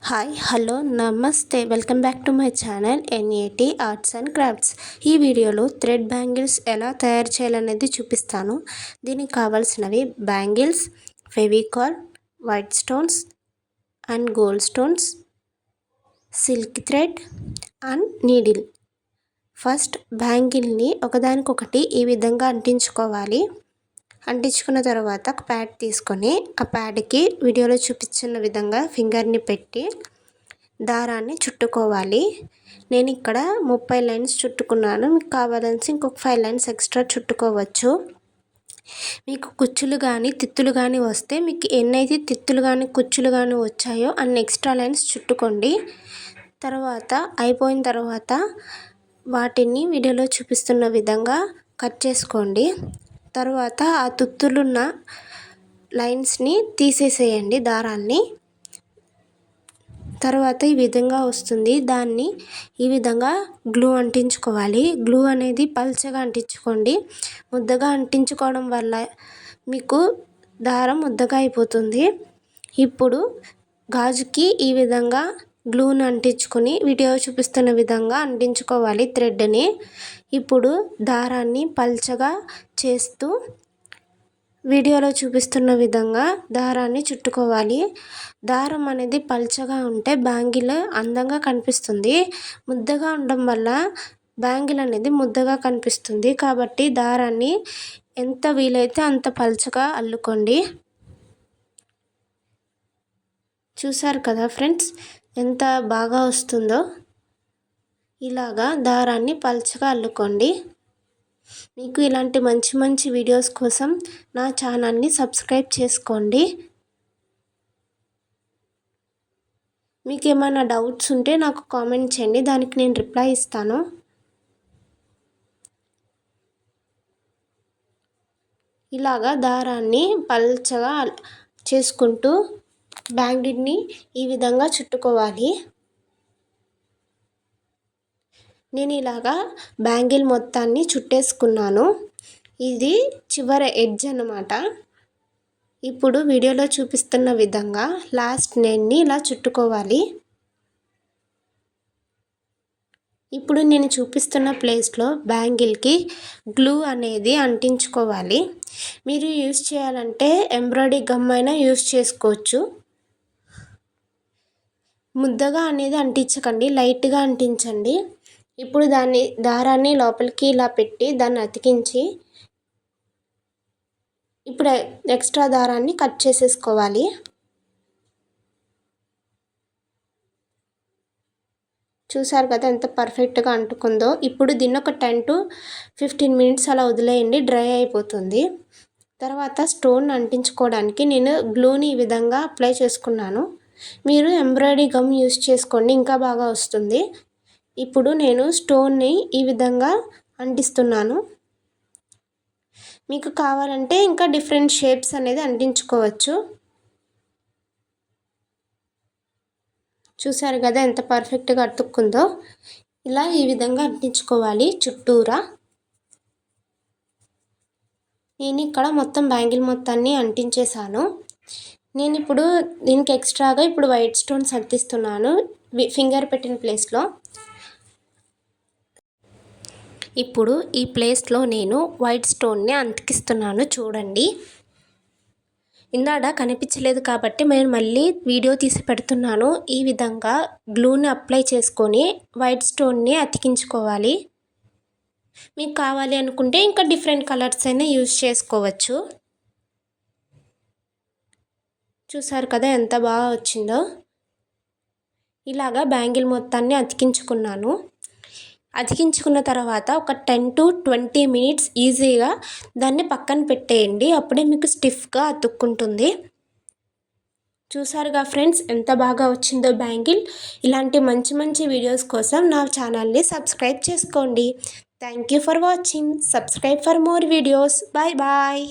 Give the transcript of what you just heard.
Hi hello నమస్తే welcome back to my channel NAT arts and crafts. ఈ వీడియోలో thread bangles ఎలా తయారు చేయాలనేది చూపిస్తాను. దీనికి కావాల్సినవి bangles, Fevicol, white stones and gold stones, silk thread and needle. First బ్యాంగిల్ని ఒకదానికొకటి ఈ విధంగా అంటించుకోవాలి. అంటించుకున్న తర్వాత ఒక ప్యాడ్ తీసుకొని ఆ ప్యాడ్కి వీడియోలో చూపించిన విధంగా ఫింగర్ని పెట్టి దారాన్ని చుట్టుకోవాలి. నేను ఇక్కడ 30 లైన్స్ చుట్టుకున్నాను. మీకు కావాలని ఇంకొక 5 లైన్స్ ఎక్స్ట్రా చుట్టుకోవచ్చు. మీకు కుచ్చులు కానీ తిత్తులు కానీ వస్తే మీకు ఎన్నైతే తిత్తులు కానీ కుచ్చులు కానీ వచ్చాయో అన్ని ఎక్స్ట్రా లైన్స్ చుట్టుకోండి. తర్వాత అయిపోయిన తర్వాత వాటిని వీడియోలో చూపిస్తున్న విధంగా కట్ చేసుకోండి. తర్వాత ఆ తుత్తులున్న లైన్స్ని తీసేసేయండి దారాన్ని. తర్వాత ఈ విధంగా వస్తుంది. దాన్ని ఈ విధంగా గ్లూ అంటించుకోవాలి. గ్లూ అనేది పల్చగా అంటించుకోండి. ముద్దగా అంటించుకోవడం వల్ల మీకు దారం ముద్దగా అయిపోతుంది. ఇప్పుడు గాజుకి ఈ విధంగా గ్లూని అంటించుకొని వీడియో చూపిస్తున్న విధంగా అంటించుకోవాలి థ్రెడ్ని. ఇప్పుడు దారాన్ని పల్చగా చేస్తూ వీడియోలో చూపిస్తున్న విధంగా దారాన్ని చుట్టుకోవాలి. దారం అనేది పల్చగా ఉంటే బ్యాంగిల్ అందంగా కనిపిస్తుంది. ముద్దగా ఉండడం వల్ల బ్యాంగిల్ అనేది ముద్దగా కనిపిస్తుంది. కాబట్టి దారాన్ని ఎంత వీలైతే అంత పల్చగా అల్లుకోండి. చూసారు కదా ఫ్రెండ్స్, ఎంత బాగా వస్తుందో. ఇలాగా దారాన్ని పల్చగా అల్లుకోండి. మీకు ఇలాంటి మంచి మంచి వీడియోస్ కోసం నా ఛానల్ని సబ్స్క్రైబ్ చేసుకోండి. మీకు ఏమైనా డౌట్స్ ఉంటే నాకు కామెంట్ చేయండి, దానికి నేను రిప్లై ఇస్తాను. ఇలాగా దారాన్ని పల్చగా చేసుకుంటూ బ్యాంగిల్ని ఈ విధంగా చుట్టుకోవాలి. నేను ఇలాగా బ్యాంగిల్ మొత్తాన్ని చుట్టేసుకున్నాను. ఇది చివరి ఎడ్జ్ అన్నమాట. ఇప్పుడు వీడియోలో చూపిస్తున్న విధంగా లాస్ట్ నెయిల్ని ఇలా చుట్టుకోవాలి. ఇప్పుడు నేను చూపిస్తున్న ప్లేస్లో బ్యాంగిల్కి గ్లూ అనేది అంటించుకోవాలి. మీరు యూజ్ చేయాలంటే ఎంబ్రాయిడరీ గమ్ అయినా యూజ్ చేసుకోవచ్చు. ముద్దగా అనేది అంటించకండి, లైట్గా అంటించండి. ఇప్పుడు దారాన్ని లోపలికి ఇలా పెట్టి దాన్ని అతికించి ఇప్పుడు ఎక్స్ట్రా దారాన్ని కట్ చేసేసుకోవాలి. చూసారు కదా ఎంత పర్ఫెక్ట్గా అంటుకుందో. ఇప్పుడు దీన్ని ఒక 10 to 15 మినిట్స్ అలా వదిలేయండి, డ్రై అయిపోతుంది. తర్వాత స్టోన్ అంటించుకోవడానికి నేను గ్లూని ఈ విధంగా అప్లై చేసుకున్నాను. మీరు ఎంబ్రాయిడరీ గమ్ యూజ్ చేసుకోండి, ఇంకా బాగా వస్తుంది. ఇప్పుడు నేను స్టోన్ని ఈ విధంగా అంటిస్తున్నాను. మీకు కావాలంటే ఇంకా డిఫరెంట్ షేప్స్ అనేది అంటించుకోవచ్చు. చూసారు కదా ఎంత పర్ఫెక్ట్గా అతుక్కుందో. ఇలా ఈ విధంగా అంటించుకోవాలి చుట్టూరా. నేను ఇక్కడ మొత్తం బ్యాంగిల్ మొత్తాన్ని అంటించేశాను. నేను ఇప్పుడు దీనికి ఎక్స్ట్రాగా ఇప్పుడు వైట్ స్టోన్స్ అంటిస్తున్నాను ఫింగర్ పెట్టిన ప్లేస్లో. ఇప్పుడు ఈ ప్లేస్లో నేను వైట్ స్టోన్ని అతికిస్తున్నాను. చూడండి, ఇందాక కనిపించలేదు కాబట్టి నేను మళ్ళీ వీడియో తీసి పెడుతున్నాను. ఈ విధంగా గ్లూని అప్లై చేసుకొని వైట్ స్టోన్ని అతికించుకోవాలి. మీకు కావాలి అనుకుంటే ఇంకా డిఫరెంట్ కలర్స్ అయినా యూజ్ చేసుకోవచ్చు. చూసారు కదా ఎంత బాగా వచ్చిందో. ఇలాగా బ్యాంగిల్ మొత్తాన్ని అతికించుకున్నాను. అతికించుకున్న తర్వాత ఒక 10 to 20 మినిట్స్ ఈజీగా దాన్ని పక్కన పెట్టేయండి. అప్పుడే మీకు స్టిఫ్గా అతుక్కుంటుంది. చూసారుగా ఫ్రెండ్స్ ఎంత బాగా వచ్చిందో బ్యాంగిల్. ఇలాంటి మంచి మంచి వీడియోస్ కోసం నా ఛానల్ని సబ్స్క్రైబ్ చేసుకోండి. Thank you for watching. Subscribe for more videos. Bye bye.